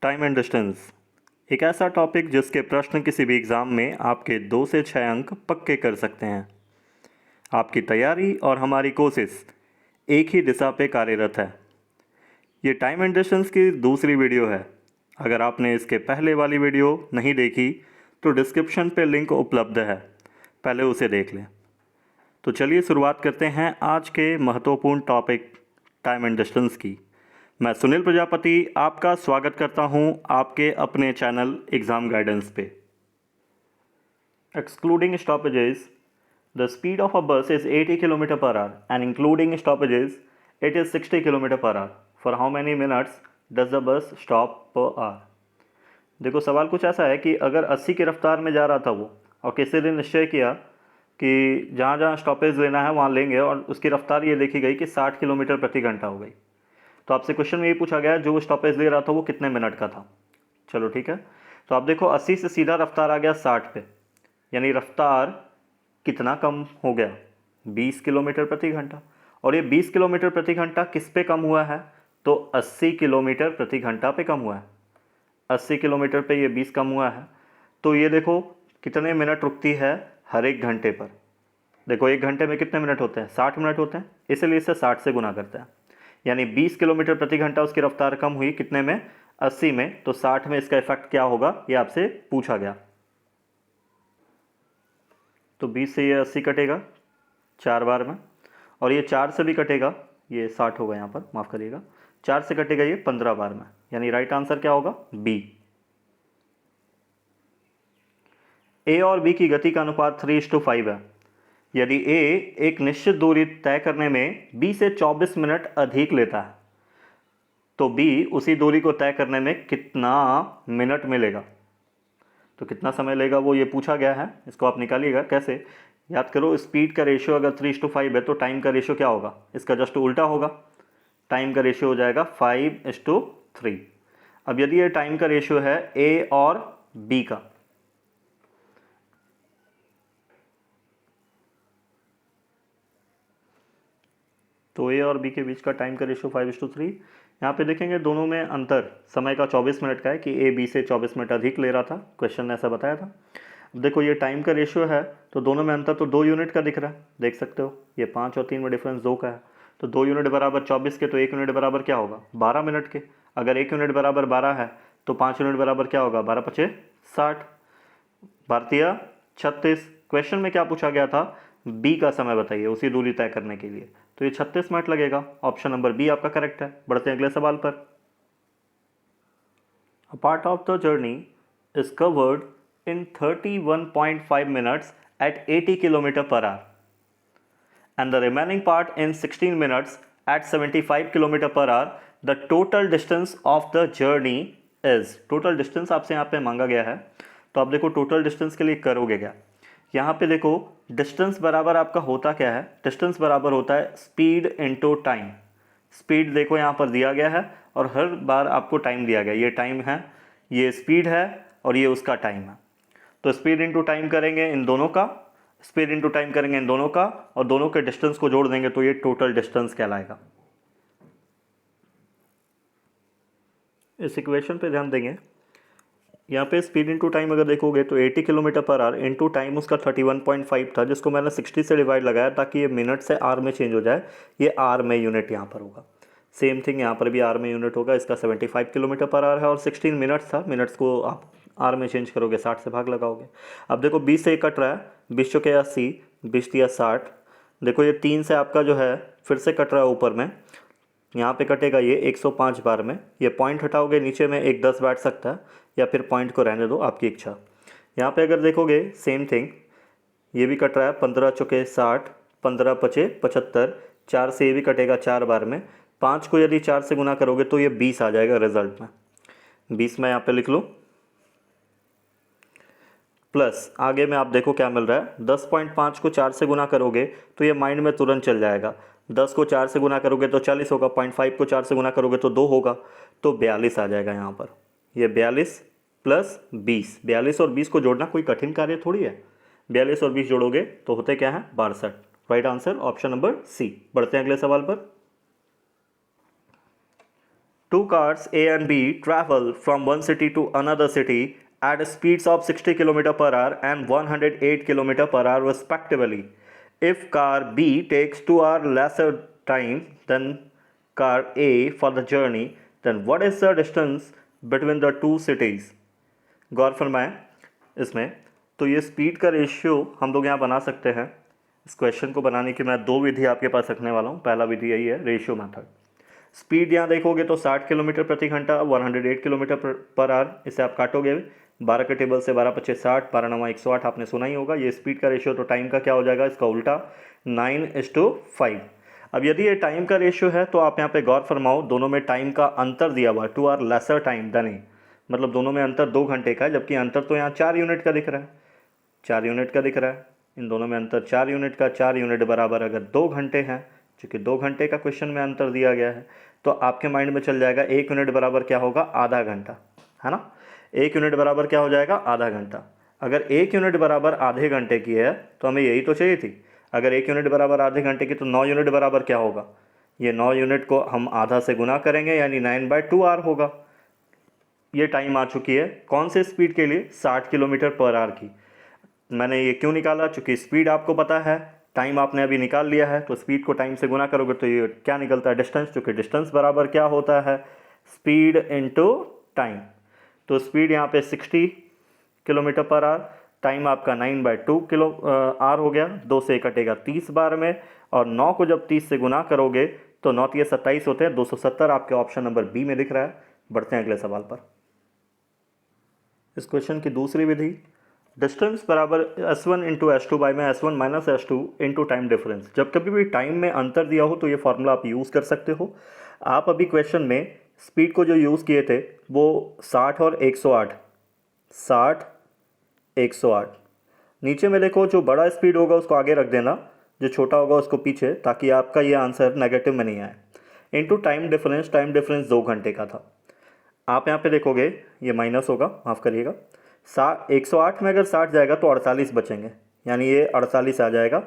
Time and distance एक ऐसा topic जिसके प्रश्न किसी भी एग्ज़ाम में आपके 2 से 6 अंक पक्के कर सकते हैं। आपकी तैयारी और हमारी कोशिश एक ही दिशा पे कार्यरत है। ये टाइम एंड डिस्टेंस की दूसरी वीडियो है। अगर आपने इसके पहले वाली वीडियो नहीं देखी तो डिस्क्रिप्शन पे लिंक उपलब्ध है, पहले उसे देख लें। तो चलिए शुरुआत करते हैं आज के महत्वपूर्ण टॉपिक टाइम एंड डिस्टेंस की। मैं सुनील प्रजापति आपका स्वागत करता हूं आपके अपने चैनल एग्ज़ाम गाइडेंस पे। Excluding stoppages the speed of a बस is 80 kilometre per hour and including stoppages it is 60 kilometre per our. For how many minutes does the bus stop per hour. देखो सवाल कुछ ऐसा है कि अगर 80 की रफ्तार में जा रहा था वो और किसी दिन निश्चय किया कि जहाँ जहाँ स्टॉपेज लेना है वहाँ लेंगे और उसकी रफ्तार ये देखी गई कि 60 किलोमीटर प्रति घंटा हो गई, तो आपसे क्वेश्चन में ये पूछा गया जो स्टॉपेज ले रहा था वो कितने मिनट का था। चलो ठीक है, तो आप देखो 80 से सीधा रफ्तार आ गया 60 पे, यानी रफ्तार कितना कम हो गया, 20 किलोमीटर प्रति घंटा। और ये 20 किलोमीटर प्रति घंटा किस पे कम हुआ है, तो 80 किलोमीटर प्रति घंटा पे कम हुआ है। 80 किलोमीटर पे ये 20 कम हुआ है, तो ये देखो कितने मिनट रुकती है हर एक घंटे पर। देखो एक घंटे में कितने मिनट होते हैं, 60 मिनट होते हैं, इसलिए इसे 60 से गुना करते हैं। यानी 20 किलोमीटर प्रति घंटा उसकी रफ्तार कम हुई, कितने में, 80 में, तो 60 में इसका इफेक्ट क्या होगा ये आपसे पूछा गया। तो 20 से ये 80 कटेगा 4 बार में, और ये 4 से भी कटेगा, ये 60 होगा यहाँ पर, माफ़ करिएगा, 4 से कटेगा ये 15 बार में। यानी राइट आंसर क्या होगा, बी। ए और बी की गति का अनुपात 3:5 है। यदि ए एक निश्चित दूरी तय करने में बी से 24 मिनट अधिक लेता है तो बी उसी दूरी को तय करने में कितना मिनट मिलेगा। तो कितना समय लेगा वो ये पूछा गया है, इसको आप निकालिएगा। कैसे, याद करो, स्पीड का रेशियो अगर 3:5 है तो टाइम का रेशियो क्या होगा, इसका जस्ट उल्टा होगा। टाइम का रेशियो हो जाएगा 5:3। अब यदि ये टाइम का रेशियो है ए और बी का, तो ए और बी के बीच का टाइम का रेशियो 5:3। यहाँ पे देखेंगे दोनों में अंतर समय का 24 मिनट का है कि ए बी से 24 मिनट अधिक ले रहा था, क्वेश्चन ने ऐसा बताया था। अब देखो ये टाइम का रेशियो है तो दोनों में अंतर तो 2 यूनिट का दिख रहा है, देख सकते हो, ये 5 और 3 में डिफरेंस 2 का है। तो 2 यूनिट बराबर 24 के, तो 1 यूनिट बराबर क्या होगा, 12 मिनट के। अगर 1 यूनिट बराबर 12 है तो 5 यूनिट बराबर क्या होगा, 12 पचे 60, भारतीय 36। क्वेश्चन में क्या पूछा गया था, बी का समय बताइए उसी दूरी तय करने के लिए, तो ये 36 मिनट लगेगा। ऑप्शन नंबर बी आपका करेक्ट है। बढ़ते हैं अगले सवाल पर। A part of the journey is covered in 31.5 minutes at 80 kilometre per hour and the remaining part in 16 minutes at 75 kilometre per hour. The total distance of the journey is, total distance आपसे यहाँ पे मांगा गया है, तो आप देखो total distance के लिए करोगे क्या। यहाँ पे देखो डिस्टेंस बराबर आपका होता क्या है, डिस्टेंस बराबर होता है स्पीड इनटू टाइम। स्पीड देखो यहाँ पर दिया गया है और हर बार आपको टाइम दिया गया, ये टाइम है, ये स्पीड है और ये उसका टाइम है। तो स्पीड इनटू टाइम करेंगे इन दोनों का, स्पीड इनटू टाइम करेंगे इन दोनों का, और दोनों के डिस्टेंस को जोड़ देंगे तो ये टोटल डिस्टेंस कहलाएगा। इस इक्वेशन पे ध्यान देंगे, यहाँ पे स्पीड इनटू टाइम अगर देखोगे तो 80 kilometre per our into time उसका 31.5 था, जिसको मैंने 60 से डिवाइड लगाया ताकि ये मिनट से आर में चेंज हो जाए, ये आर में यूनिट यहाँ पर होगा। सेम थिंग यहाँ पर भी आर में यूनिट होगा, इसका 75 किलोमीटर पर आवर है और 16 मिनट्स था, मिनट्स को आप आर में चेंज करोगे, 60 से भाग लगाओगे। अब देखो 20 से कट रहा है, 20 चौके 80, 20 दिया 60। देखो ये 3 से आपका जो है फिर से कट रहा है ऊपर में, यहाँ पे कटेगा ये 105 बार में। ये पॉइंट हटाओगे नीचे में एक 10 बैठ सकता है, या फिर पॉइंट को रहने दो, आपकी इच्छा। यहाँ पे अगर देखोगे सेम थिंग, ये भी कट रहा है, 15 चौके 60, 15 पचे 75, 4 से ये भी कटेगा 4 बार में। 5 को यदि 4 से गुना करोगे तो ये 20 आ जाएगा रिजल्ट में। 20 मैं यहाँ पे लिख लूँ, प्लस आगे में आप देखो क्या मिल रहा है, 10.5 को 4 से गुना करोगे तो ये माइंड में तुरंत चल जाएगा। 10 को 4 से गुना करोगे तो 40 होगा, 0.5 को 4 से गुना करोगे तो 2 होगा, तो 42 आ जाएगा यहाँ पर। ये 42 प्लस 20, 42 और 20 को जोड़ना कोई कठिन कार्य थोड़ी है। 42 और 20 जोड़ोगे तो होते क्या है, 62। Right answer option number C. बढ़ते हैं अगले सवाल पर। Two cars A and B travel from one city to another city at speeds of 60 km per hour and 108 km per hour respectively. If car B takes 2 hours lesser time than car A for the journey, then what is the distance between the two cities? गौर फरमाएं इसमें। तो ये speed का ratio हम लोग यहाँ बना सकते हैं। इस क्वेश्चन को बनाने की मैं दो विधि आपके पास रखने वाला हूँ। पहला विधि यही है, रेशियो मेथड। स्पीड यहाँ देखोगे तो 60 किलोमीटर प्रति घंटा, 108 किलोमीटर पर आवर। इसे आप काटोगे 12 के टेबल से, 12 पच्चीस 60, 12 नवा 108, आपने सुना ही होगा। ये स्पीड का रेशियो, तो टाइम का क्या हो जाएगा, इसका उल्टा 9:5। अब यदि ये टाइम का रेशियो है तो आप यहाँ पे गौर फरमाओ, दोनों में टाइम का अंतर दिया हुआ है, 2 आवर लेसर टाइम देन ए, मतलब दोनों में अंतर 2 घंटे का है, जबकि अंतर तो यहाँ 4 यूनिट का दिख रहा है, 4 यूनिट का दिख रहा है। इन दोनों में अंतर 4 यूनिट का, 4 यूनिट बराबर अगर 2 घंटे हैं, चूँकि 2 घंटे का क्वेश्चन में अंतर दिया गया है, तो आपके माइंड में चल जाएगा 1 यूनिट बराबर क्या होगा, आधा घंटा, है ना। 1 यूनिट बराबर क्या हो जाएगा, आधा घंटा। अगर 1 यूनिट बराबर आधे घंटे की है तो हमें यही तो चाहिए थी। अगर 1 यूनिट बराबर आधे घंटे की तो 9 यूनिट बराबर क्या होगा, ये 9 यूनिट को हम आधा से गुना करेंगे, यानी 9/2 आवर होगा। ये टाइम आ चुकी है कौन से स्पीड के लिए, 60 किलोमीटर पर आवर की। मैंने ये क्यों निकाला, चूँकि स्पीड आपको पता है, टाइम आपने अभी निकाल लिया है, तो स्पीड को टाइम से गुना करोगे तो ये क्या निकलता है, डिस्टेंस। चूँकि डिस्टेंस बराबर क्या होता है, स्पीड इनटू टाइम। तो स्पीड यहाँ पे 60 किलोमीटर पर आवर, टाइम आपका 9/2 किलो आवर हो गया। 2 से कटेगा 30 बार में, और 9 को जब 30 से गुना करोगे तो 9 × 27 होते हैं 270। आपके ऑप्शन नंबर बी में दिख रहा है। बढ़ते हैं अगले सवाल पर। इस क्वेश्चन की दूसरी विधि, डिस्टेंस बराबर S1 × S2 बाई में S1 minus S2 into time difference. जब कभी भी टाइम में अंतर दिया हो तो ये फॉर्मूला आप यूज़ कर सकते हो। आप अभी क्वेश्चन में स्पीड को जो यूज़ किए थे वो 60 और 108, 60 108। नीचे में देखो, जो बड़ा स्पीड होगा उसको आगे रख देना, जो छोटा होगा उसको पीछे, ताकि आपका ये आंसर नेगेटिव में नहीं आए। Into time difference, time difference 2 घंटे का था। आप यहाँ पे देखोगे ये माइनस होगा, माफ़ करिएगा, 108 में अगर 60 जाएगा तो 48 बचेंगे, यानी ये 48 आ जाएगा।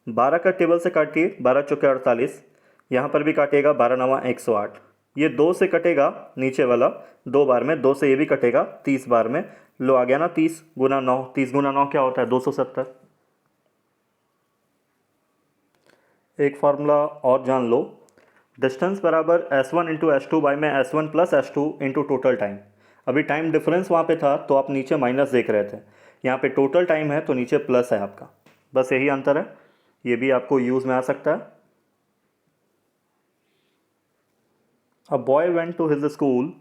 12 का टेबल से काटिए, 12 चौके 48, यहाँ पर भी काटिएगा, 12 नवा 108। ये 2 से कटेगा नीचे वाला 2 बार में, 2 से ये भी कटेगा 30 बार में। लो आ गया ना 30 × 9, 30 × 9 क्या होता है, 270। एक फार्मूला और जान लो, डिस्टेंस बराबर S1 × S2 बाई में S1 + S2 into total time. अभी टाइम डिफरेंस वहाँ पे था तो आप नीचे माइनस देख रहे थे, यहाँ पे टोटल टाइम है तो नीचे प्लस है आपका, बस यही अंतर है। ये भी आपको यूज़ में आ सकता है। A boy went to his school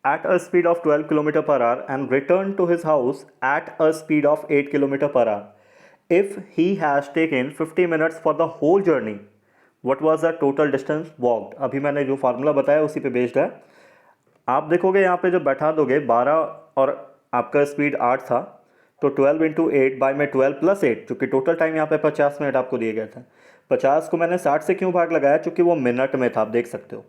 at a speed of 12 km per hour and returned to his house at a speed of 8 km per hour. If he has taken 50 minutes for the whole journey, what was the total distance walked? अभी मैंने जो formula बताया उसी पे based है। आप देखोगे यहाँ पे जब बैठा दोगे 12 और आपका स्पीड 8 था, तो 12 × 8 बाई में 12 + 8, चूँकि टोटल टाइम यहाँ पे 50 मिनट आपको दिए गए थे। 50 को मैंने 60 से क्यों भाग लगाया, चूँकि वो मिनट में था, आप देख सकते हो,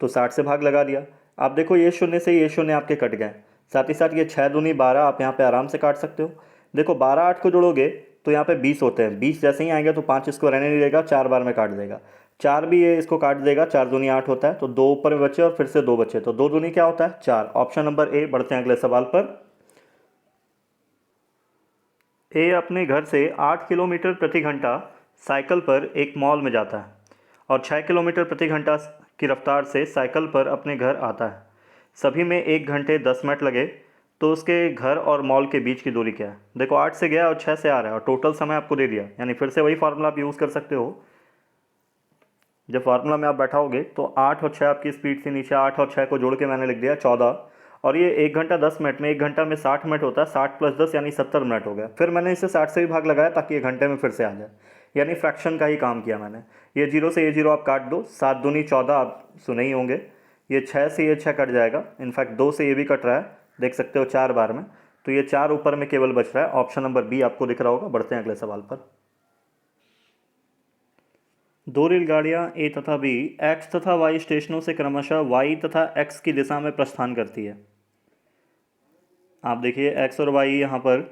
तो 60 से भाग लगा दिया। आप देखो ये शून्य से ये शून्य आपके कट गए, साथ ही साथ ये 6 दूनी 12 आप यहाँ पे आराम से काट सकते हो। देखो 12 8 को जोड़ोगे तो यहाँ पे 20 होते हैं, 20 जैसे ही आएंगे तो 5 इसको रहने नहीं देगा, 4 बार में काट देगा। 4 भी ये इसको काट देगा, 4 दूनी 8 होता है, तो 2 ऊपर में बचे और फिर से 2 बचे, तो 2 दूनी क्या होता है, 4। Option number A. बढ़ते हैं अगले सवाल पर। ए अपने घर से 8 किलोमीटर प्रति घंटा साइकिल पर एक मॉल में जाता है और 6 किलोमीटर प्रति घंटा की रफ्तार से साइकिल पर अपने घर आता है। सभी में 1 घंटे 10 मिनट लगे, तो उसके घर और मॉल के बीच की दूरी क्या है। देखो 8 से गया और 6 से आ रहा है और टोटल समय आपको दे दिया, यानी फिर से वही फार्मूला आप यूज़ कर सकते हो। जब फार्मूला में आप बैठाओगे तो 8 और 6 आपकी स्पीड थी, नीचे 8 और 6 को जोड़ के मैंने लिख दिया 14, और ये 1 घंटा 10 मिनट में, 1 घंटा में 60 मिनट होता है, 60 + 10 यानी 70 मिनट हो गया। फिर मैंने इसे 60 से भी भाग लगाया ताकि 1 घंटे में फिर से आ जाए, यानी फ्रैक्शन का ही काम किया मैंने। ये 0 से ये 0 आप काट दो, 7 दूनी 14 आप सुने ही होंगे। ये 6 से ये 6 कट जाएगा, इनफैक्ट 2 से ये भी कट रहा है, देख सकते हो 4 बार में, तो ये 4 ऊपर में केवल बच रहा है। ऑप्शन नंबर बी आपको दिख रहा होगा। बढ़ते हैं अगले सवाल पर। 2 रेलगाड़ियाँ ए तथा बी एक्स तथा वाई स्टेशनों से क्रमशः वाई तथा एक्स की दिशा में प्रस्थान करती है। आप देखिए एक्स और वाई यहाँ पर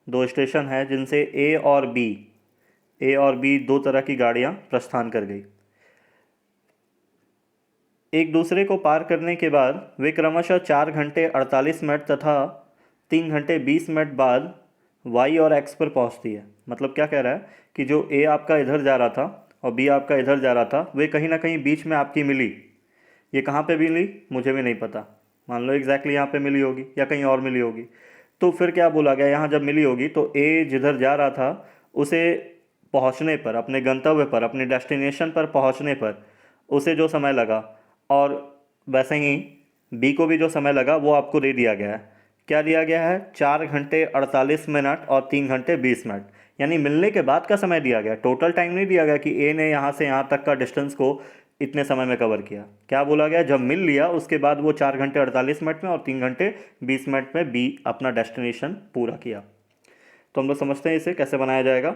2 स्टेशन है जिनसे ए और बी 2 तरह की गाड़ियाँ प्रस्थान कर गई। एक दूसरे को पार करने के बाद वे क्रमशः 4 घंटे 48 मिनट तथा 3 घंटे 20 मिनट बाद वाई और एक्स पर पहुंचती है। मतलब क्या कह रहा है कि जो ए आपका इधर जा रहा था और बी आपका इधर जा रहा था, वे कहीं ना कहीं बीच में आपकी मिली। ये कहाँ पे मिली मुझे भी नहीं पता, मान लो एग्जैक्टली यहाँ पे मिली होगी या कहीं और मिली होगी। तो फिर क्या बोला गया, यहाँ जब मिली होगी तो ए जिधर जा रहा था उसे पहुँचने पर, अपने गंतव्य पर, अपने डेस्टिनेशन पर पहुँचने पर उसे जो समय लगा, और वैसे ही बी को भी जो समय लगा वो आपको दे दिया गया है। क्या दिया गया है, 4 घंटे 48 मिनट और 3 घंटे 20 मिनट, यानी मिलने के बाद का समय दिया गया। टोटल टाइम नहीं दिया गया कि ए ने यहाँ से यहाँ तक का डिस्टेंस को इतने समय में कवर किया। क्या बोला गया, जब मिल लिया उसके बाद वो 4 घंटे 48 मिनट में और 3 घंटे 20 मिनट में बी अपना डेस्टिनेशन पूरा किया। तो हम लोग समझते हैं इसे कैसे बनाया जाएगा।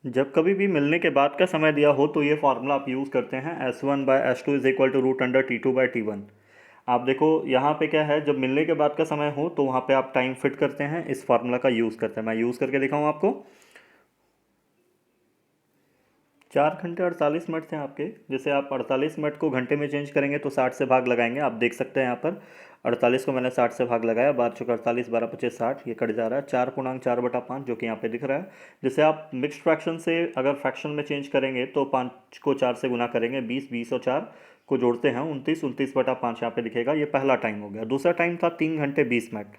जब कभी भी मिलने के बाद का समय दिया हो तो ये फार्मूला आप यूज़ करते हैं, S1/S2 is equal to √T2/T1। आप देखो यहाँ पे क्या है, जब मिलने के बाद का समय हो तो वहाँ पे आप टाइम फिट करते हैं, इस फार्मूला का यूज़ करते हैं। मैं यूज़ करके दिखाऊँ आपको। 4 घंटे 48 मिनट थे आपके, जैसे आप 48 मिनट को घंटे में चेंज करेंगे तो 60 से भाग लगाएंगे। आप देख सकते हैं यहाँ पर 48 को मैंने 60 से भाग लगाया, 12×4 = 48, 12×5 = 60, ये कट जा रहा है 4×4/5 जो कि यहाँ पे दिख रहा है। जैसे आप मिक्स्ड फ्रैक्शन से अगर फ्रैक्शन में चेंज करेंगे तो 5 को 4 से गुना करेंगे, 20, 20 और 4 को जोड़ते हैं 29, 29/5 यहाँ पे दिखेगा। ये पहला टाइम हो गया। दूसरा टाइम था 3 घंटे 20 मिनट।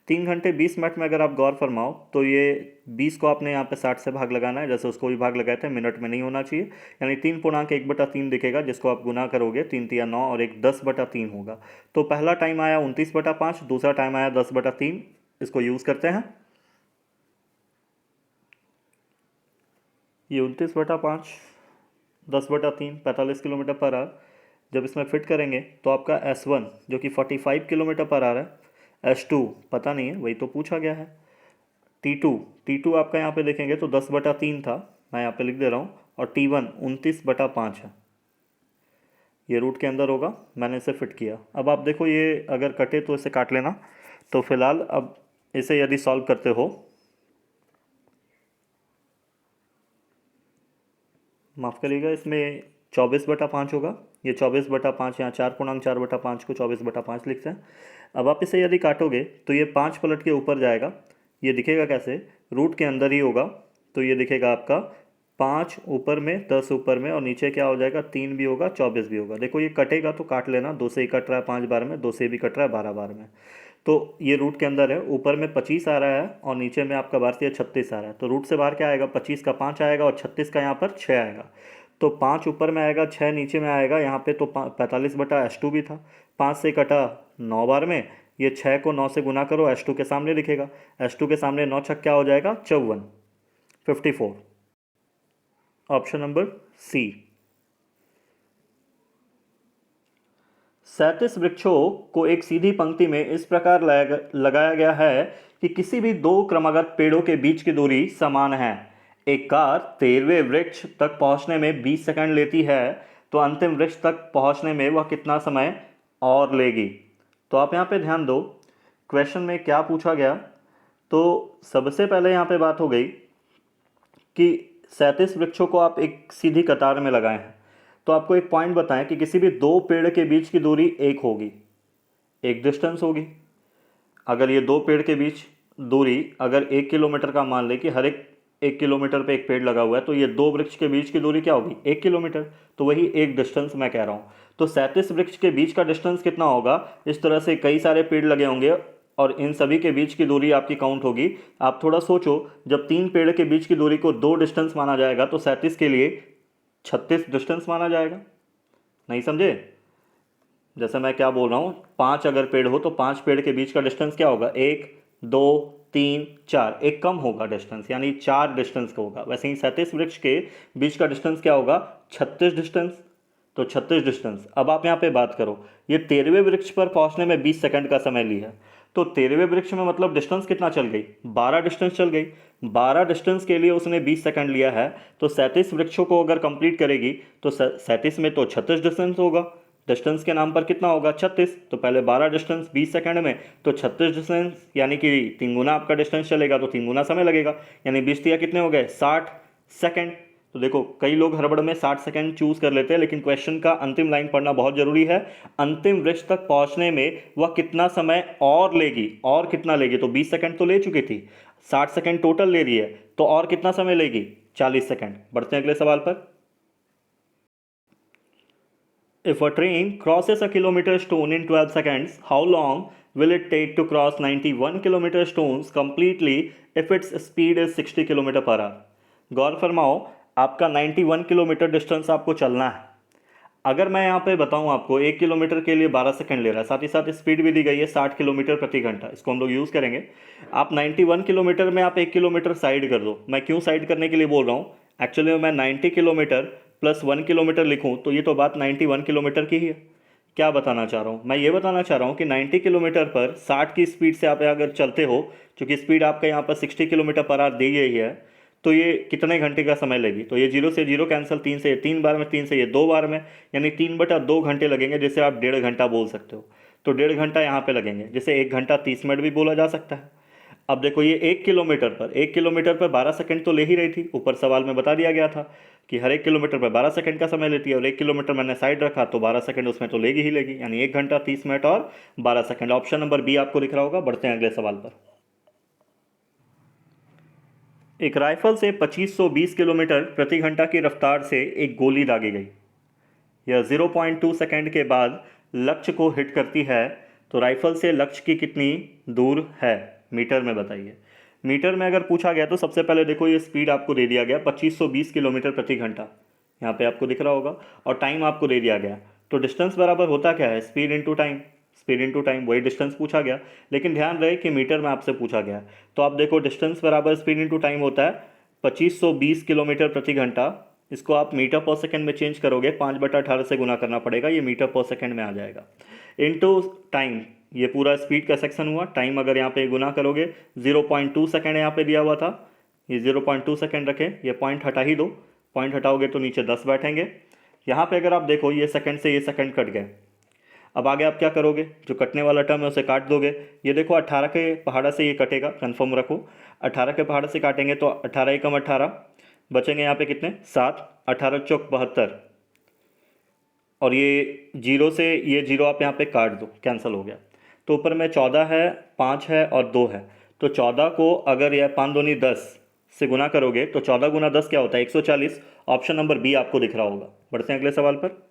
3 घंटे 20 मिनट में अगर आप गौर फरमाओ तो ये 20 को आपने यहाँ पे 60 से भाग लगाना है, जैसे उसको भी भाग लगाए थे, मिनट में नहीं होना चाहिए। यानी 3×1/3 दिखेगा, जिसको आप गुना करोगे 3 तिया 9 और एक 10/3 होगा। तो पहला टाइम आया 29/5, दूसरा टाइम आया 10/3। इसको यूज़ करते हैं। ये 29/5 10/3 45 किलोमीटर पर आवर। जब इसमें फिट करेंगे तो आपका S1 जो कि 45 किलोमीटर पर आवर है, S2 पता नहीं है, वही तो पूछा गया है। T2 आपका यहाँ पे देखेंगे तो 10/3 था, मैं यहाँ पे लिख दे रहा हूँ, और T1 29/5 है। ये रूट के अंदर होगा, मैंने इसे फिट किया। अब आप देखो ये अगर कटे तो इसे काट लेना। तो फिलहाल अब इसे यदि सॉल्व करते हो, माफ़ करिएगा, इसमें 24/5 होगा। ये 24/5 यहाँ 4×4/5 को 24/5 लिखते हैं। अब आप इसे यदि काटोगे तो ये 5 पलट के ऊपर जाएगा। ये दिखेगा कैसे, रूट के अंदर ही होगा। तो ये दिखेगा आपका 5 ऊपर में, 10 ऊपर में, और नीचे क्या हो जाएगा, 3 भी होगा, 24 भी होगा। देखो ये कटेगा तो काट लेना, 2 से ही कट रहा है 5 बार में, 2 से भी कट रहा है 12 बार में। तो ये रूट के अंदर है, ऊपर में 25 आ रहा है और नीचे में आपका बार से 36 आ रहा है। तो रूट से बाहर क्या आएगा, 25 का 5 आएगा और 36 का यहाँ पर 6 आएगा। तो 5 ऊपर में आएगा, 6 नीचे में आएगा। यहाँ पे तो 45/S2 भी था, 5 से कटा 9 बार में। ये 6 को 9 से गुना करो, S2 के सामने दिखेगा, S2 के सामने 9 छक्का क्या हो जाएगा, 54, 54। ऑप्शन नंबर सी। 37 वृक्षों को एक सीधी पंक्ति में इस प्रकार लगाया गया है कि किसी भी दो क्रमागत पेड़ों के बीच की दूरी समान है। एक कार 13वें वृक्ष तक पहुंचने में 20 सेकंड लेती है, तो अंतिम वृक्ष तक पहुंचने में वह कितना समय और लेगी। तो आप यहाँ पे ध्यान दो, क्वेश्चन में क्या पूछा गया। तो सबसे पहले यहाँ पे बात हो गई कि 37 वृक्षों को आप एक सीधी कतार में लगाए हैं। तो आपको एक पॉइंट बताएं कि किसी भी दो पेड़ के बीच की दूरी एक होगी, एक डिस्टेंस होगी। अगर ये दो पेड़ के बीच दूरी अगर 1 किलोमीटर का मान ले कि हर एक 1 किलोमीटर पे एक पेड़ लगा हुआ है, तो ये दो वृक्ष के बीच की दूरी क्या होगी, 1 किलोमीटर। तो वही एक डिस्टेंस मैं कह रहा हूँ। तो 37 वृक्ष के बीच का डिस्टेंस कितना होगा, इस तरह से कई सारे पेड़ लगे होंगे और इन सभी के बीच की दूरी आपकी काउंट होगी। आप थोड़ा सोचो, जब 3 पेड़ के बीच की दूरी को 2 डिस्टेंस माना जाएगा तो 37 के लिए 36 डिस्टेंस माना जाएगा। नहीं समझे, जैसे मैं क्या बोल रहा हूँ, 5 अगर पेड़ हो तो 5 पेड़ के बीच का डिस्टेंस क्या होगा, 1 2 3 4, एक कम होगा डिस्टेंस, यानी 4 डिस्टेंस का होगा। वैसे ही 37 वृक्ष के बीच का डिस्टेंस क्या होगा, 36 डिस्टेंस। तो 36 डिस्टेंस। अब आप यहाँ पे बात करो, ये 13वें वृक्ष पर पहुँचने में 20 सेकंड का समय लिया। तो 13वें वृक्ष में मतलब डिस्टेंस कितना चल गई, 12 डिस्टेंस चल गई। 12 डिस्टेंस के लिए उसने 20 सेकंड लिया है। तो 37 वृक्षों को अगर कंप्लीट करेगी तो 37 में तो 36 डिस्टेंस होगा। डिस्टेंस के नाम पर कितना होगा, 36। तो पहले 12 डिस्टेंस 20 सेकंड में, तो 36 डिस्टेंस, यानी कि 3 गुना आपका डिस्टेंस चलेगा तो 3 गुना समय लगेगा। यानी 20 तिया कितने हो गए, 60 सेकंड। तो देखो कई लोग हड़बड़ में 60 सेकंड चूज़ कर लेते हैं, लेकिन क्वेश्चन का अंतिम लाइन पढ़ना बहुत ज़रूरी है। अंतिम वृक्ष तक पहुंचने में वह कितना समय और लेगी, और कितना लेगी, तो 20 सेकंड तो ले चुकी थी, 60 सेकंड टोटल ले रही है, तो और कितना समय लेगी, 40 सेकंड। बढ़ते हैं अगले सवाल पर। If a train crosses a kilometer stone in 12 seconds, how long will it take to cross 91 kilometer stones completely if its speed is 60 kilometre per hour? गौर फरमाओ, आपका 91 किलोमीटर डिस्टेंस आपको चलना है। अगर मैं यहाँ पे बताऊँ आपको 1 किलोमीटर के लिए 12 सेकंड ले रहा है, साथ ही साथ स्पीड भी दी गई है 60 किलोमीटर प्रति घंटा, इसको हम लोग यूज़ करेंगे। आप 91 किलोमीटर में आप 1 किलोमीटर साइड कर दो। मैं क्यों साइड करने के लिए बोल रहा हूँ, एक्चुअली मैं 90 किलोमीटर प्लस 1 किलोमीटर लिखूँ तो ये तो बात 91 किलोमीटर की ही है। क्या बताना चाह रहा हूँ, मैं ये बताना चाह रहा हूँ कि 90 किलोमीटर पर 60 की स्पीड से आप अगर चलते हो, चूँकि स्पीड आपका यहाँ पर 60 किलोमीटर पर आवर दी गई है, तो ये कितने घंटे का समय लेगी, तो ये 0 से 0 कैंसिल, 3 से ये 3 बार में, 3 से ये 2 बार में, यानी 3/2 घंटे लगेंगे, जिसे आप 1.5 घंटा बोल सकते हो। तो 1.5 घंटा यहाँ पे लगेंगे, जिसे 1 घंटा 30 मिनट भी बोला जा सकता है। अब देखो ये 1 किलोमीटर पर 12 सेकंड तो ले ही रही थी, ऊपर सवाल में बता दिया गया था कि हर 1 किलोमीटर पर 12 सेकंड का समय लेती है, और 1 किलोमीटर मैंने साइड रखा तो 12 सेकंड उसमें तो लेगी ही लेगी, यानी 1 घंटा 30 मिनट और 12 सेकंड। ऑप्शन नंबर बी आपको दिख रहा होगा। बढ़ते हैं अगले सवाल पर। एक राइफल से 2520 किलोमीटर प्रति घंटा की रफ्तार से एक गोली दागी गई। यह 0.2 सेकंड के बाद लक्ष्य को हिट करती है, तो राइफल से लक्ष्य की कितनी दूर है, मीटर में बताइए। मीटर में अगर पूछा गया तो सबसे पहले देखो ये स्पीड आपको दे दिया गया 2520 किलोमीटर प्रति घंटा, यहाँ पे आपको दिख रहा होगा, और टाइम आपको दे दिया गया। तो डिस्टेंस बराबर होता क्या है, speed into time, speed into time, वही डिस्टेंस पूछा गया, लेकिन ध्यान रहे कि मीटर में आपसे पूछा गया। तो आप देखो डिस्टेंस बराबर स्पीड इंटू टाइम होता है 2520 किलोमीटर प्रति घंटा। इसको आप मीटर पर सेकंड में चेंज करोगे, 5/18 से गुना करना पड़ेगा, ये मीटर पर सेकंड में आ जाएगा। इंटू टाइम, ये पूरा स्पीड का सेक्शन हुआ। टाइम अगर यहाँ पे गुना करोगे, 0.2 सेकंड यहाँ पे दिया हुआ था, ये 0.2 सेकंड रखें, ये पॉइंट हटा ही दो, पॉइंट हटाओगे तो नीचे 10 बैठेंगे। यहाँ पे अगर आप देखो ये सेकंड से ये सेकंड कट गए। अब आगे आप क्या करोगे, जो कटने वाला टर्म है उसे काट दोगे। ये देखो 18 के पहाड़ा से ये कटेगा, कंफर्म रखो, 18 के पहाड़ से काटेंगे तो 18 एकम 18, बचेंगे यहाँ पे कितने 7, 18 चौक 72, और ये जीरो से ये जीरो आप यहाँ पे काट दो, कैंसिल हो गया। तो ऊपर में 14 है, 5 है और 2 है, तो 14 को अगर यह 5 दूनी 10 से गुना करोगे तो 14 गुना 10 क्या होता है, 140। ऑप्शन नंबर बी आपको दिख रहा होगा। बढ़ते हैं अगले सवाल पर।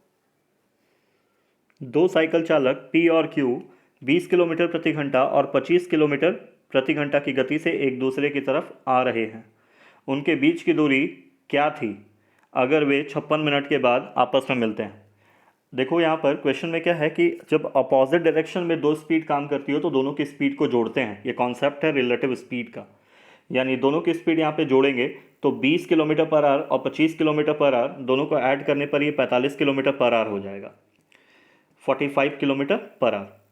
दो साइकिल चालक पी और क्यू 20 किलोमीटर प्रति घंटा और 25 किलोमीटर प्रति घंटा की गति से एक दूसरे की तरफ आ रहे हैं। उनके बीच की दूरी क्या थी अगर वे 56 मिनट के बाद आपस में मिलते हैं। देखो यहाँ पर क्वेश्चन में क्या है कि जब अपोजिट डायरेक्शन में दो स्पीड काम करती हो तो दोनों की स्पीड को जोड़ते हैं। ये कॉन्सेप्ट है रिलेटिव स्पीड का, यानी दोनों की स्पीड यहाँ पे जोड़ेंगे तो 20 किलोमीटर पर आवर और 25 किलोमीटर पर आवर दोनों को ऐड करने पर ये 45 किलोमीटर पर आवर हो जाएगा, 45 किलोमीटर पर आवर।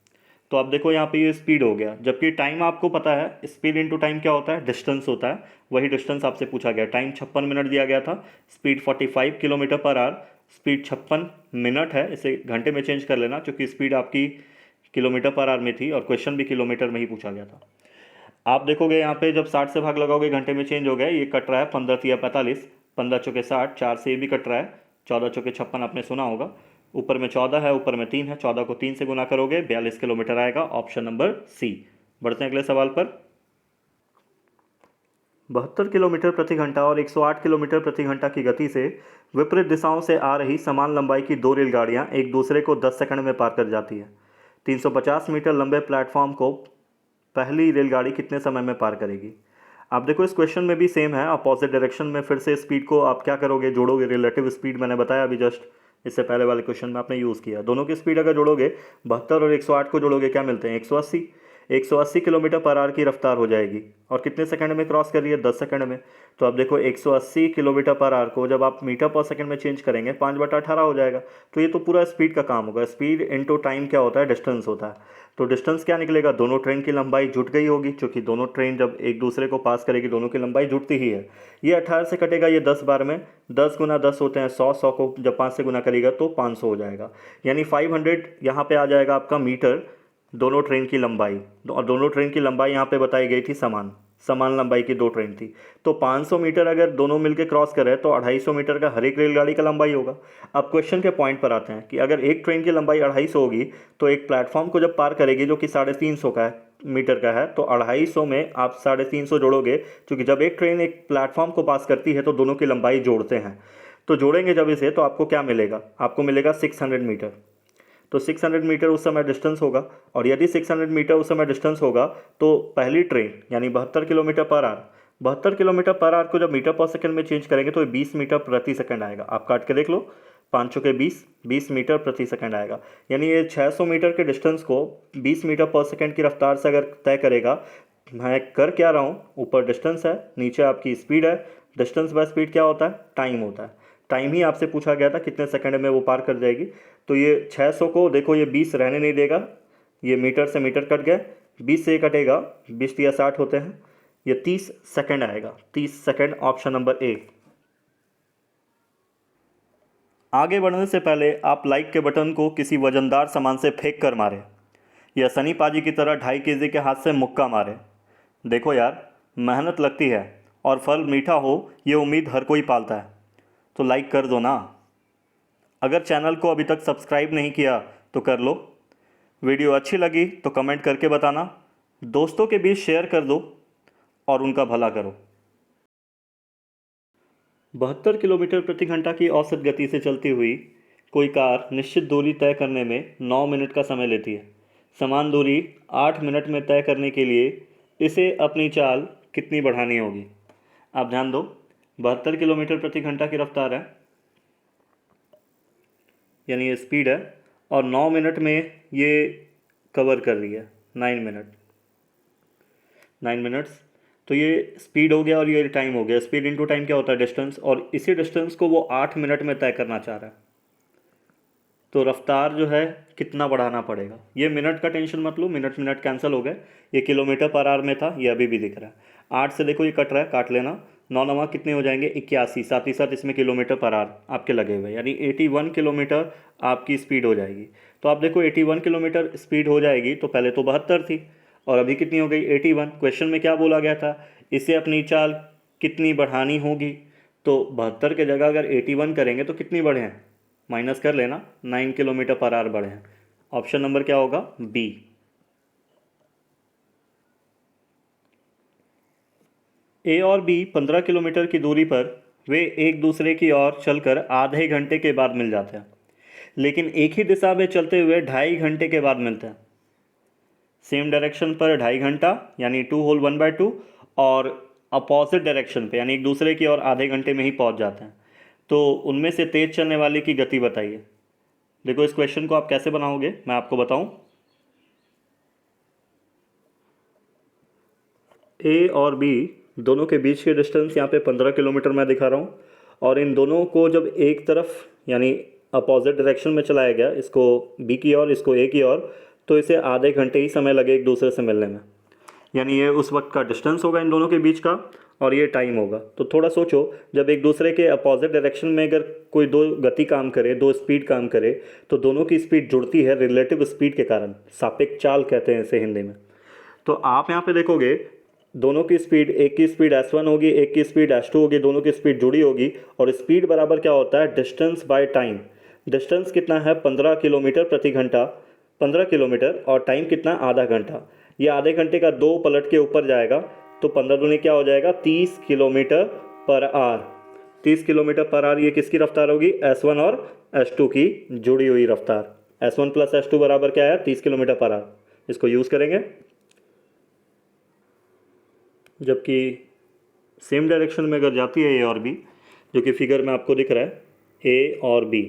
तो आप देखो यहाँ पे ये स्पीड हो गया, जबकि टाइम आपको पता है स्पीड इंटू टाइम क्या होता है, डिस्टेंस होता है। वही डिस्टेंस आपसे पूछा गया, टाइम 56 मिनट दिया गया था, speed 45 kilometre per our, speed 56 minute है, इसे घंटे में चेंज कर लेना क्योंकि स्पीड आपकी किलोमीटर पर आवर में थी और क्वेश्चन भी किलोमीटर में ही पूछा गया था। आप देखोगे यहाँ पे जब 60 से भाग लगाओगे घंटे में चेंज हो गया, ये कट रहा है 15 तिया 45, 15 चौके 60, 4 से ये भी कट रहा है, 14 चौके 56 आपने सुना होगा, ऊपर में 14 है, ऊपर में 3 है, 14 को 3 से गुना करोगे 42 किलोमीटर आएगा। Option number C. बढ़ते हैं अगले सवाल पर। 72 किलोमीटर प्रति घंटा और 108 किलोमीटर प्रति घंटा की गति से विपरीत दिशाओं से आ रही समान लंबाई की दो रेलगाड़ियां एक दूसरे को 10 सेकंड में पार कर जाती है। 350 मीटर लंबे प्लेटफॉर्म को पहली रेलगाड़ी कितने समय में पार करेगी। आप देखो इस क्वेश्चन में भी सेम है, अपोजिट डायरेक्शन में फिर से स्पीड को आप क्या करोगे, जोड़ोगे। रिलेटिव स्पीड मैंने बताया अभी जस्ट, इससे पहले वाले क्वेश्चन में आपने यूज़ किया। दोनों की स्पीड अगर जोड़ोगे 72 और 108 को जोड़ोगे क्या मिलते हैं, 180 किलोमीटर पर आवर की रफ्तार हो जाएगी। और कितने सेकंड में क्रॉस कर रही है, 10 सेकंड में। तो आप देखो 180 किलोमीटर पर आवर को जब आप मीटर पर सेकंड में चेंज करेंगे 5/18 हो जाएगा। तो ये तो पूरा स्पीड का काम होगा। स्पीड इंटू टाइम क्या होता है, डिस्टेंस होता है। तो डिस्टेंस क्या निकलेगा, दोनों ट्रेन की लंबाई जुट गई होगी, क्योंकि दोनों ट्रेन जब एक दूसरे को पास करेगी दोनों की लंबाई जुटती ही है। ये 18 से कटेगा, ये 10 बार में, 10 गुना 10 होते हैं 100, 100 को जब 5 से गुना करेगा तो 500 हो जाएगा, यानी 500 यहाँ पे आ जाएगा आपका मीटर दोनों ट्रेन की लंबाई। और दोनों ट्रेन की लंबाई यहाँ पे बताई गई थी समान समान लंबाई की दो ट्रेन थी, तो 500 मीटर अगर दोनों मिलके क्रॉस करें तो 250 मीटर का हर एक रेलगाड़ी का लंबाई होगा। अब क्वेश्चन के पॉइंट पर आते हैं कि अगर एक ट्रेन की लंबाई 250 होगी तो एक प्लेटफॉर्म को जब पार करेगी जो कि 350 का है मीटर का है, तो 250 में आप 350 जोड़ोगे, क्योंकि जब एक ट्रेन एक प्लेटफॉर्म को पास करती है तो दोनों की लंबाई जोड़ते हैं। तो जोड़ेंगे जब इसे तो आपको क्या मिलेगा, आपको मिलेगा 600 मीटर। तो 600 मीटर उस समय डिस्टेंस होगा, और यदि 600 मीटर उस समय डिस्टेंस होगा तो पहली ट्रेन यानी 72 kilometre per our, 72 kilometre per our को जब मीटर पर सेकंड में चेंज करेंगे तो ये 20 मीटर प्रति सेकंड आएगा। आप काट के देख लो, 5 चौके 20 मीटर प्रति सेकंड आएगा। यानी ये 600 मीटर के डिस्टेंस को 20 मीटर पर सेकंड की रफ्तार से अगर तय करेगा, मैं कर क्या रहा हूँ, ऊपर डिस्टेंस है, नीचे आपकी स्पीड है। डिस्टेंस बाय स्पीड क्या होता है, टाइम होता है। टाइम ही आपसे पूछा गया था कितने सेकंड में वो पार कर जाएगी। तो ये 600 को देखो, ये 20 रहने नहीं देगा, ये मीटर से मीटर कट गए, 20 से ये कटेगा, 20 या 60 होते हैं, ये 30 सेकंड आएगा। 30 सेकंड, ऑप्शन नंबर ए। आगे बढ़ने से पहले आप लाइक के बटन को किसी वजनदार सामान से फेंक कर मारें, या सनी पाजी की तरह 2.5 केजी के हाथ से मुक्का मारें। देखो यार, मेहनत लगती है और फल मीठा हो ये उम्मीद हर कोई पालता है, तो लाइक कर दो ना। अगर चैनल को अभी तक सब्सक्राइब नहीं किया तो कर लो। वीडियो अच्छी लगी तो कमेंट करके बताना, दोस्तों के बीच शेयर कर दो और उनका भला करो। 72 किलोमीटर प्रति घंटा की औसत गति से चलती हुई कोई कार निश्चित दूरी तय करने में 9 मिनट का समय लेती है। समान दूरी 8 मिनट में तय करने के लिए इसे अपनी चाल कितनी बढ़ानी होगी। आप ध्यान दो, 72 किलोमीटर प्रति घंटा की रफ्तार है, यानी ये स्पीड है, और 9 मिनट में ये कवर कर रही है, 9 मिनट्स। तो ये स्पीड हो गया और ये टाइम हो गया। स्पीड इनटू टाइम क्या होता है, डिस्टेंस, और इसी डिस्टेंस को वो 8 मिनट में तय करना चाह रहा है। तो रफ्तार जो है कितना बढ़ाना पड़ेगा। ये मिनट का टेंशन मत लो, मिनट मिनट कैंसिल हो गए। ये किलोमीटर पर आवर में था, ये अभी भी दिख रहा है। 8 से देखो ये कट रहा है, काट लेना। 9 9 कितने हो जाएंगे, 81। साथ ही साथ इसमें किलोमीटर पर आवर आपके लगे हुए, यानी 81 किलोमीटर आपकी स्पीड हो जाएगी। तो आप देखो 81 किलोमीटर स्पीड हो जाएगी, तो पहले तो 72 थी और अभी कितनी हो गई, 81। क्वेश्चन में क्या बोला गया था, इसे अपनी चाल कितनी बढ़ानी होगी। तो 72 की जगह अगर 81 करेंगे तो कितनी बढ़े हैं, माइनस कर लेना, 9 किलोमीटर पर आवर बढ़े हैं। ऑप्शन नंबर क्या होगा, बी। ए और बी 15 किलोमीटर की दूरी पर वे एक दूसरे की ओर चलकर आधे घंटे के बाद मिल जाते हैं, लेकिन एक ही दिशा में चलते हुए 2.5 घंटे के बाद मिलते हैं। सेम डायरेक्शन पर 2.5 घंटा यानी 2 होल 1/2, और अपोजिट डायरेक्शन पे यानी एक दूसरे की ओर आधे घंटे में ही पहुंच जाते हैं। तो उनमें से तेज चलने वाले की गति बताइए। देखो इस क्वेश्चन को आप कैसे बनाओगे, मैं आपको बताऊं। ए और बी दोनों के बीच के डिस्टेंस यहाँ पे 15 किलोमीटर मैं दिखा रहा हूँ, और इन दोनों को जब एक तरफ यानी अपोजिट डायरेक्शन में चलाया गया, इसको बी की ओर इसको ए की ओर, तो इसे आधे घंटे ही समय लगे एक दूसरे से मिलने में। यानी ये उस वक्त का डिस्टेंस होगा इन दोनों के बीच का, और ये टाइम होगा। तो थोड़ा सोचो, जब एक दूसरे के अपोजिट डायरेक्शन में अगर कोई दो गति काम करे, दो स्पीड काम करे, तो दोनों की स्पीड जुड़ती है रिलेटिव स्पीड के कारण, सापेक्ष चाल कहते हैं इसे हिंदी में। तो आप यहाँ पे देखोगे दोनों की स्पीड, एक की स्पीड s1 होगी, एक की स्पीड s2 होगी, दोनों की स्पीड जुड़ी होगी, और स्पीड बराबर क्या होता है, डिस्टेंस बाय टाइम। डिस्टेंस कितना है, 15 किलोमीटर प्रति घंटा, 15 किलोमीटर, और टाइम कितना, आधा घंटा। ये आधे घंटे का 2 पलट के ऊपर जाएगा, तो 15 दूनी क्या हो जाएगा, 30 kilometre per our. 30 kilometre per our ये किसकी रफ्तार होगी, s1 और s2 की जुड़ी हुई रफ्तार। s1 प्लस s2 बराबर क्या है, 30 किलोमीटर पर आवर। इसको यूज़ करेंगे। जबकि सेम डायरेक्शन में अगर जाती है ए और बी, जो कि फिगर में आपको दिख रहा है, ए और बी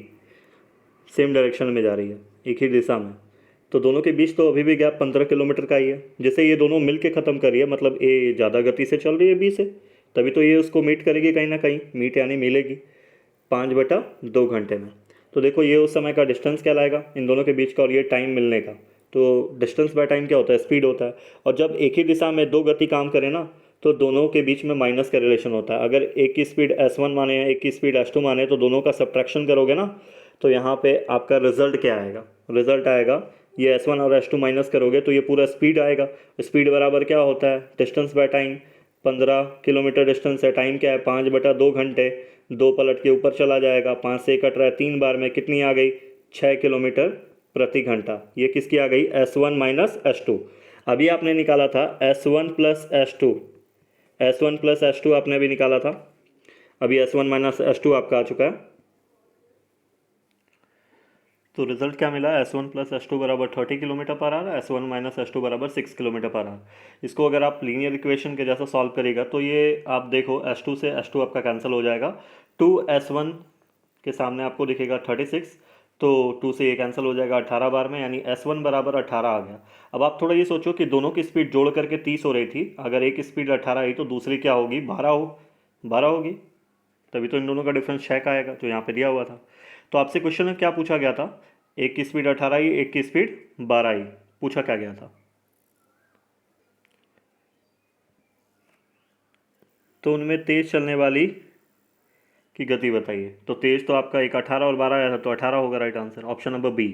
सेम डायरेक्शन में जा रही है, एक ही दिशा में, तो दोनों के बीच तो अभी भी गैप 15 किलोमीटर का ही है। जैसे ये दोनों मिल के ख़त्म कर रही है, मतलब ए ज़्यादा गति से चल रही है बी से, तभी तो ये उसको मीट करेगी कहीं ना कहीं, मीट यानी मिलेगी 5/2 घंटे में। तो देखो ये उस समय का डिस्टेंस क्या लाएगा इन दोनों के बीच का, और ये टाइम मिलने का। तो डिस्टेंस बाय टाइम क्या होता है, स्पीड होता है। और जब एक ही दिशा में दो गति काम करे ना, तो दोनों के बीच में माइनस का रिलेशन होता है। अगर एक की स्पीड s1 माने या एक की स्पीड s2 माने, तो दोनों का सब्ट्रैक्शन करोगे ना, तो यहाँ पे आपका रिजल्ट क्या आएगा, रिजल्ट आएगा ये s1 और s2 माइनस करोगे तो ये पूरा स्पीड आएगा। स्पीड बराबर क्या होता है, distance by time. 15 kilometre distance है, टाइम क्या है 5/2 घंटे, 2 पलट के ऊपर चला जाएगा, 5 से कट रहा है 3 बार में, कितनी आ गई 6 किलोमीटर प्रति घंटा। ये किसकी आ गई S1 माइनस S2। अभी आपने निकाला था S1 plus S2, S1 plus S2 आपने अभी निकाला था, अभी S1 माइनस S2 आपका आ चुका है। तो रिजल्ट क्या मिला, S1 प्लस S2 बराबर 30 kilometre per our, S1 minus S2 बराबर 6 किलोमीटर पर आवर। इसको अगर आप लीनियर इक्वेशन के जैसा सॉल्व करेगा तो ये आप देखो S2 से S2 आपका कैंसिल हो जाएगा, 2S1 के सामने आपको दिखेगा 36, तो 2 से ये कैंसिल हो जाएगा 18 बार में, यानी S1 बराबर 18 आ गया। अब आप थोड़ा ये सोचो कि दोनों की स्पीड जोड़ करके 30 हो रही थी, अगर एक स्पीड 18 आई तो दूसरी क्या होगी 12 होगी, तभी तो इन दोनों का डिफरेंस 6 का आएगा जो यहाँ पे दिया हुआ था। तो आपसे क्वेश्चन में क्या पूछा गया था, एक की स्पीड 18 आई, एक की स्पीड 12 आई, पूछा क्या गया था। तो उनमें तेज चलने वाली की गति बताइए। तो तेज तो आपका एक 18 और 12 आया था, तो 18 होगा right answer, option number B.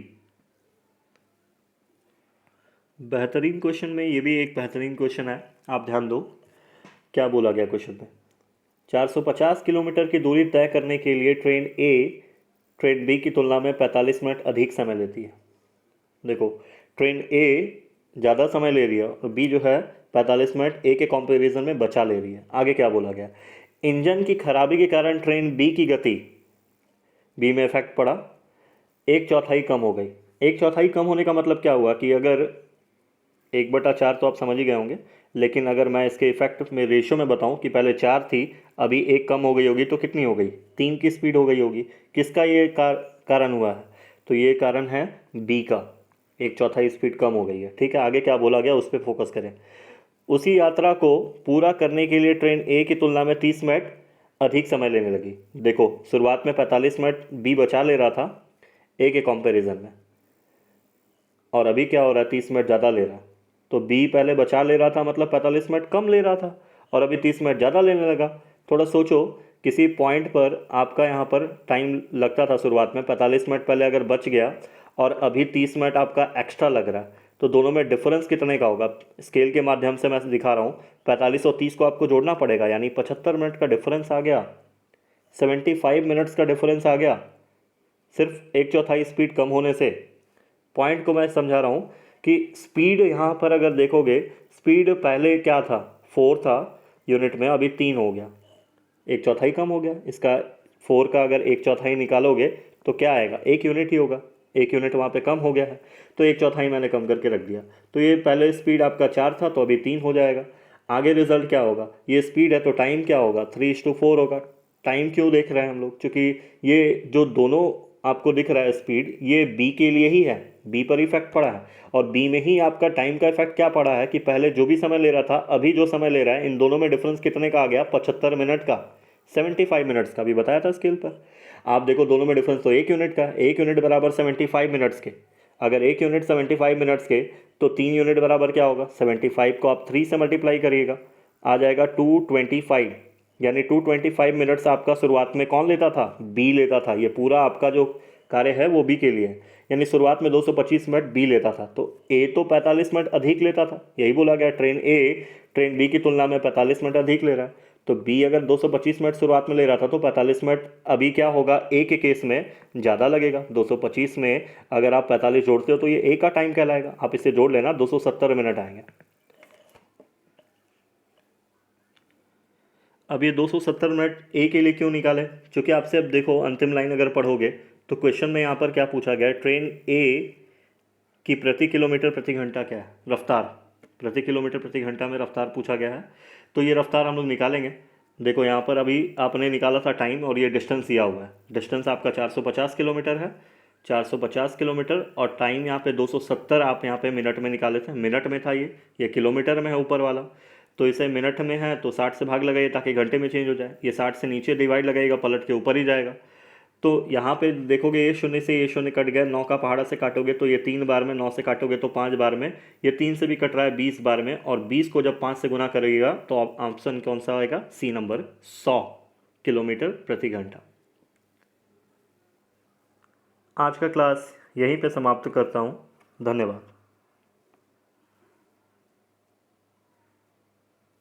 बेहतरीन क्वेश्चन में ये भी एक बेहतरीन क्वेश्चन है, आप ध्यान दो क्या बोला गया क्वेश्चन में। 450 किलोमीटर की दूरी तय करने के लिए ट्रेन ए ट्रेन बी की तुलना में 45 मिनट अधिक समय लेती है। देखो ट्रेन ए ज़्यादा समय ले रही है और बी जो है 45 मिनट ए के कंपैरिजन में बचा ले रही है। आगे क्या बोला गया, इंजन की खराबी के कारण ट्रेन बी की गति, बी में इफेक्ट पड़ा, 1/4 कम हो गई। 1/4 कम होने का मतलब क्या हुआ कि अगर 1/4 तो आप समझ ही गए होंगे, लेकिन अगर मैं इसके इफेक्ट में रेशियो में बताऊं कि पहले 4 थी, अभी 1 कम हो गई होगी, तो कितनी हो गई 3 की स्पीड हो गई होगी। किसका ये कारण हुआ है, तो ये कारण है बी का, 1/4 स्पीड कम हो गई है। ठीक है, आगे क्या बोला गया उस पर फोकस करें। उसी यात्रा को पूरा करने के लिए ट्रेन ए की तुलना में 30 मिनट अधिक समय लेने लगी। देखो शुरुआत में 45 मिनट बी बचा ले रहा था ए के कंपैरिजन में, और अभी क्या हो रहा है 30 मिनट ज़्यादा ले रहा है। तो बी पहले बचा ले रहा था मतलब 45 मिनट कम ले रहा था, और अभी 30 मिनट ज़्यादा लेने लगा। थोड़ा सोचो, किसी पॉइंट पर आपका यहाँ पर टाइम लगता था शुरुआत में 45 मिनट, पहले अगर बच गया और अभी 30 मिनट आपका एक्स्ट्रा लग रहा है, तो दोनों में डिफरेंस कितने का होगा। स्केल के माध्यम से मैं दिखा रहा हूँ, 45 और 30 को आपको जोड़ना पड़ेगा, यानी 75 मिनट का डिफरेंस आ गया, 75 मिनट्स का डिफरेंस आ गया सिर्फ 1/4 स्पीड कम होने से। पॉइंट को मैं समझा रहा हूँ कि स्पीड यहाँ पर अगर देखोगे, स्पीड पहले क्या था 4 था यूनिट में, अभी 3 हो गया, 1/4 कम हो गया इसका। 4 का अगर 1/4 निकालोगे तो क्या आएगा, 1 यूनिट ही होगा, 1 यूनिट वहाँ पे कम हो गया है, तो 1/4 मैंने कम करके रख दिया। तो ये पहले स्पीड आपका 4 था तो अभी 3 हो जाएगा। आगे रिजल्ट क्या होगा, ये स्पीड है तो टाइम क्या होगा 3:4 होगा। टाइम क्यों देख रहे हैं हम लोग, क्योंकि ये जो दोनों आपको दिख रहा है स्पीड, ये बी के लिए ही है, बी पर इफेक्ट पड़ा है, और बी में ही आपका टाइम का इफेक्ट क्या पड़ा है कि पहले जो भी समय ले रहा था अभी जो समय ले रहा है, इन दोनों में डिफरेंस कितने का आ गया 75 मिनट का, 75 मिनट्स का भी बताया था स्केल पर। आप देखो दोनों में डिफरेंस तो 1 यूनिट का, 1 यूनिट बराबर 75 मिनट्स के, अगर 1 यूनिट 75 मिनट्स के तो 3 यूनिट बराबर क्या होगा 75 को आप 3 से मल्टीप्लाई करिएगा, आ जाएगा 225, यानी 225 मिनट्स आपका शुरुआत में कौन लेता था, बी लेता था। ये पूरा आपका जो कार्य है वो बी के लिए है, यानी शुरुआत में 225 मिनट बी लेता था, तो ए तो 45 मिनट अधिक लेता था, यही बोला गया ट्रेन ए ट्रेन बी की तुलना में 45 मिनट अधिक ले रहा है। तो बी अगर 225 मिनट शुरुआत में ले रहा था तो 45 मिनट अभी क्या होगा ए के केस में ज़्यादा लगेगा। 225 में अगर आप 45 जोड़ते हो तो ये ए का टाइम कहलाएगा, आप इसे जोड़ लेना 270 मिनट आएंगे। अब ये 270 मिनट ए के लिए क्यों निकाले, क्योंकि आपसे अब देखो अंतिम लाइन अगर पढ़ोगे तो क्वेश्चन में यहाँ पर क्या पूछा गया है, ट्रेन ए की प्रति किलोमीटर प्रति घंटा क्या है, रफ्तार, प्रति किलोमीटर प्रति घंटा में रफ्तार पूछा गया है। तो ये रफ्तार हम लोग निकालेंगे। देखो यहाँ पर अभी आपने निकाला था टाइम और ये डिस्टेंस दिया हुआ है, डिस्टेंस आपका 450 किलोमीटर है, 450 किलोमीटर, और टाइम यहाँ पे 270 आप यहाँ पे मिनट में निकाले थे, मिनट में था ये किलोमीटर में है ऊपर वाला, तो इसे मिनट में है तो 60 से भाग लगाइए ताकि घंटे में चेंज हो जाए। ये 60 से नीचे डिवाइड लगाइएगा, पलट के ऊपर ही जाएगा। तो यहाँ पे देखोगे ये शून्य से ये शून्य कट गया, 9 का पहाड़ा से काटोगे तो ये 3 बार में, 9 से काटोगे तो 5 बार में, ये 3 से भी कट रहा है 20 बार में, और 20 को जब 5 से गुना करिएगा तो ऑप्शन कौन सा आएगा, सी नंबर, 100 किलोमीटर प्रति घंटा। आज का क्लास यहीं पे समाप्त करता हूँ, धन्यवाद।